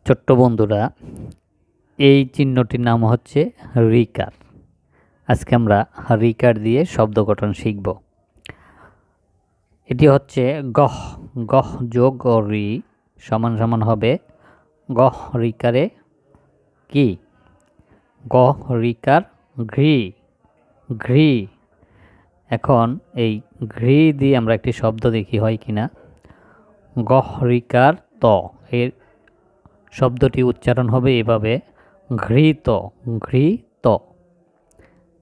ছোট্ট বন্ধুরা, এই চিহ্নটির নাম হচ্ছে রিকার। আজকে আমরা রিকার দিয়ে শব্দ গঠন শিখব। এটি হচ্ছে গহ, গহ যোগ রি সমান সমান হবে গহ রিকারে কি? গহ রিকার ঘৃ, ঘৃ। এখন এই ঘৃ দিয়ে আমরা একটি শব্দ দেখি হয় কিনা। গহ রিকার ত, এর শব্দটি উচ্চারণ হবে এভাবে ঘৃত, ঘৃত।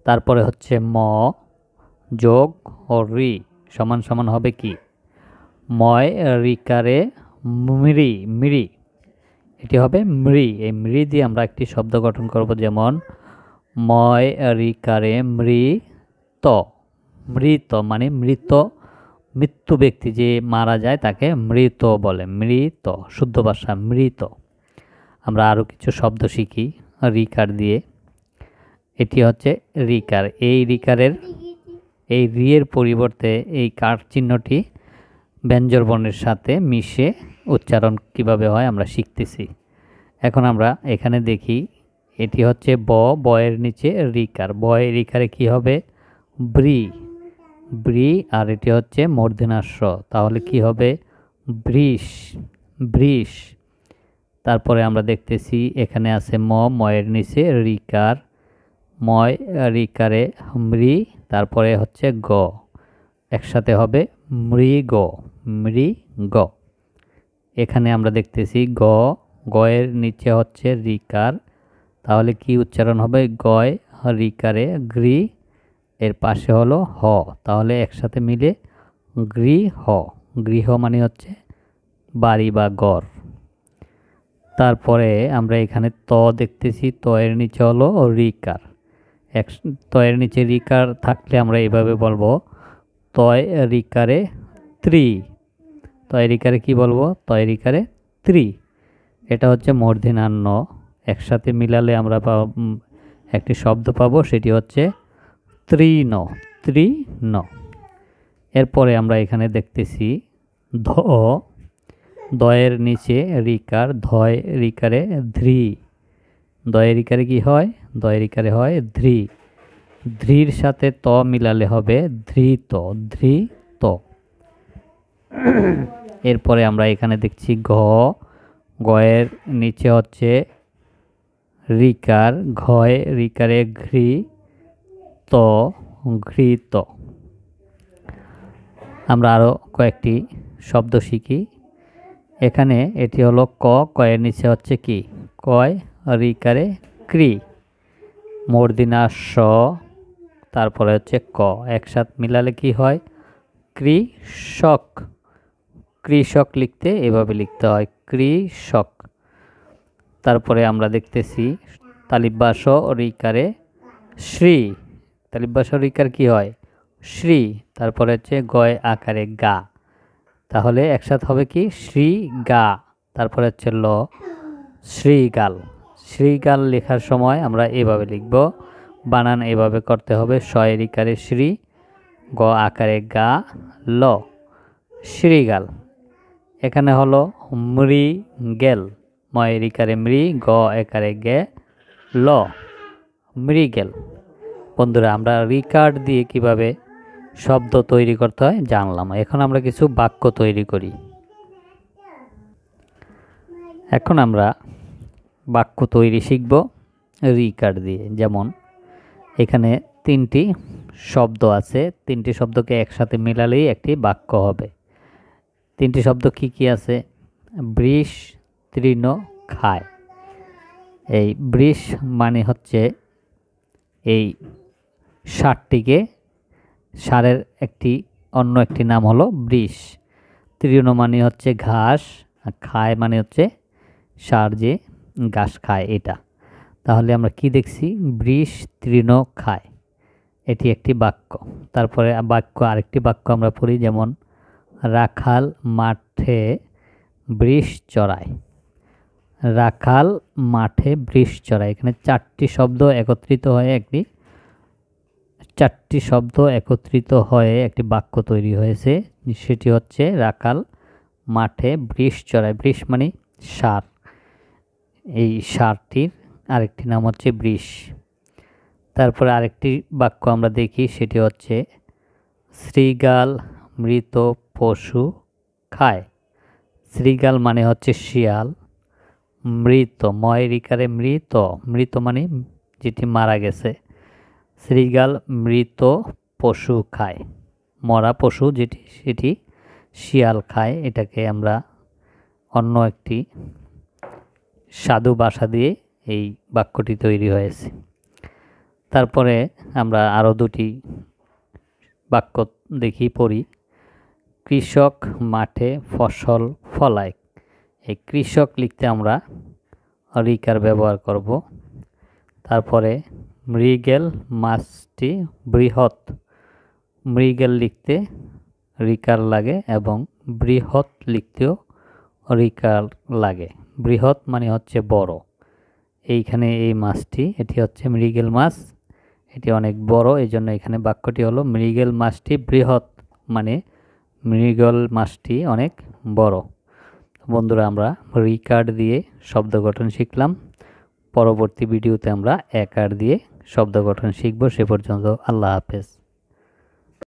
তারপরে হচ্ছে ম যোগ ও রি সমান সমান হবে কি? ময় রিকারে মৃ, মৃ। এটি হবে মৃ। এই মৃ দিয়ে আমরা একটি শব্দ গঠন করব, যেমন ময় রিকারে মৃত, মৃত মানে মৃত, মৃত্যু ব্যক্তি যে মারা যায় তাকে মৃত বলে, মৃত, শুদ্ধ ভাষা মৃত। আমরা আরও কিছু শব্দ শিখি রিকার দিয়ে। এটি হচ্ছে রিকার। এই রিকারের এই রিয়ের পরিবর্তে এই কার চিহ্নটি ব্যঞ্জন বর্ণের সাথে মিশে উচ্চারণ কিভাবে হয় আমরা শিখতেছি। এখন আমরা এখানে দেখি, এটি হচ্ছে ব, বয়ের নিচে রিকার, বয় রিকারে কি হবে? ব্রি, ব্রি। আর এটি হচ্ছে মূর্ধন্যাস্য, তাহলে কি হবে? বৃষ, বৃষ। তারপরে আমরা দেখতেছি এখানে আছে ম, ময়ের নিচে রিকার, ময় রিকারে মৃ, তারপরে হচ্ছে গ, একসাথে হবে মৃগ, মৃগ। এখানে আমরা দেখতেছি গ, গয়ের নিচে হচ্ছে রিকার, তাহলে কি উচ্চারণ হবে? গয় রিকারে গৃ, এর পাশে হলো হ, তাহলে একসাথে মিলে গৃহ, গৃহ মানে হচ্ছে বাড়ি বা ঘর। তারপরে আমরা এখানে ত দেখতেছি, ত এর নিচে হলো রিকার। ত এর নিচে রিকার থাকলে আমরা এভাবে বলবো তয় রিকারে ত্রি, তয় রিকারে কি বলবো? তয় রিকারে ত্রি। এটা হচ্ছে মূর্ধন্য, একসাথে মিলালে আমরা একটি শব্দ পাবো, সেটি হচ্ছে তৃণ, তৃণ। এরপরে আমরা এখানে দেখতেছি ধ, দয়ের নিচে রিকার, ধয় রিকারে ধ্রি, দয়ের রিকারে কি হয়? দয়ের রিকারে হয় ধ্রি, ধ্রির সাথে ত মিলালে হবে ধৃত, ধৃত। এরপরে আমরা এখানে দেখছি ঘ, গয়ের নিচে হচ্ছে রিকার, ঘয় রিকারে ঘৃ, ত, ঘৃত। আমরা আরও কয়েকটি শব্দ শিখি। এখানে এটি হলো ক, কয়ের নিচে হচ্ছে কি? কয় রিকারে ক্রি, মূর্ধন্যাস্য, তারপরে হচ্ছে ক, একসাথে মিলালে কি হয়? কৃষক, কৃষক লিখতে এভাবে লিখতে হয় কৃষক। তারপরে আমরা দেখতেছি তালিব্যাস রিকারে শ্রী, তালিব্যাস রিকার কি হয়? শ্রী, তারপরে হচ্ছে গয় আকারে গা, তাহলে একসাথে হবে কি? শ্রী গা, তারপরে হচ্ছে ল, শ্রীগাল। শ্রীগাল লেখার সময় আমরা এভাবে লিখব, বানান এভাবে করতে হবে, শয় রিকারে শ্রী, গ আকারে গা, ল, শ্রীগাল। এখানে হলো মৃগেল, ময় রিকারে মৃ, গ একারে গে, ল, মৃগেল। বন্ধুরা, আমরা রিকার দিয়ে কিভাবে শব্দ তৈরি করতে হয় জানলাম। এখন আমরা কিছু বাক্য তৈরি করি। এখন আমরা বাক্য তৈরি শিখব রিকার দিয়ে। যেমন এখানে তিনটি শব্দ আছে, তিনটি শব্দকে একসাথে মেলালেই একটি বাক্য হবে। তিনটি শব্দ কি কি আছে? বৃষ, তৃণ, খায়। এই বৃষ মানে হচ্ছে এই সারটিকে, সারের অন্য একটি নাম হলো বৃষ। তৃণ মানে হচ্ছে ঘাস, আর খায় মানে হচ্ছে সার যে ঘাস খায় এটা। তাহলে আমরা কি দেখছি? বৃষ তৃণ খায়, এটি একটি বাক্য। তারপরে আরেকটি বাক্য আমরা পড়ি, যেমন রাখাল মাঠে বৃষ চড়ায়, রাখাল মাঠে বৃষ চড়ায়। এখানে চারটি শব্দ একত্রিত হয়ে একটি বাক্য তৈরি হয়েছে, সেটি হচ্ছে রাখাল মাঠে বৃষ চড়ায়। বৃষ মানে সার, এই ষাঁড়টির আরেকটি নাম হচ্ছে বৃষ। তারপরে আরেকটি বাক্য আমরা দেখি, সেটি হচ্ছে শৃগাল মৃত পশু খায়। শৃগাল মানে হচ্ছে শিয়াল, মৃত ময়রিকারে মৃত, মৃত মানে যেটি মারা গেছে। শৃগাল মৃত পশু খায়, মরা পশু যেটি সেটি শিয়াল খায়। এটাকে আমরা অন্য একটি সাধু ভাষা দিয়ে এই বাক্যটি তৈরি হয়েছে। তারপরে আমরা আরও দুটি বাক্য দেখি, পড়ি। কৃষক মাঠে ফসল ফলায়। এই কৃষক লিখতে আমরা রিকার ব্যবহার করব। তারপরে মৃগেল মাছটি বৃহৎ, মৃগেল লিখতে রিকার লাগে এবং বৃহৎ লিখতেও রিকার লাগে। বৃহৎ মানে হচ্ছে বড়। এইখানে এই মাছটি, এটি হচ্ছে মৃগেল মাছ, এটি অনেক বড়, এই জন্য এখানে বাক্যটি হলো মৃগেল মাছটি বৃহৎ, মানে মৃগেল মাছটি অনেক বড়। বন্ধুরা, আমরা রিকার্ড দিয়ে শব্দ গঠন শিখলাম। পরবর্তী ভিডিওতে আমরা অ্যাকার দিয়ে শব্দ গঠন শিখব। সে পর্যন্ত আল্লাহ হাফেজ।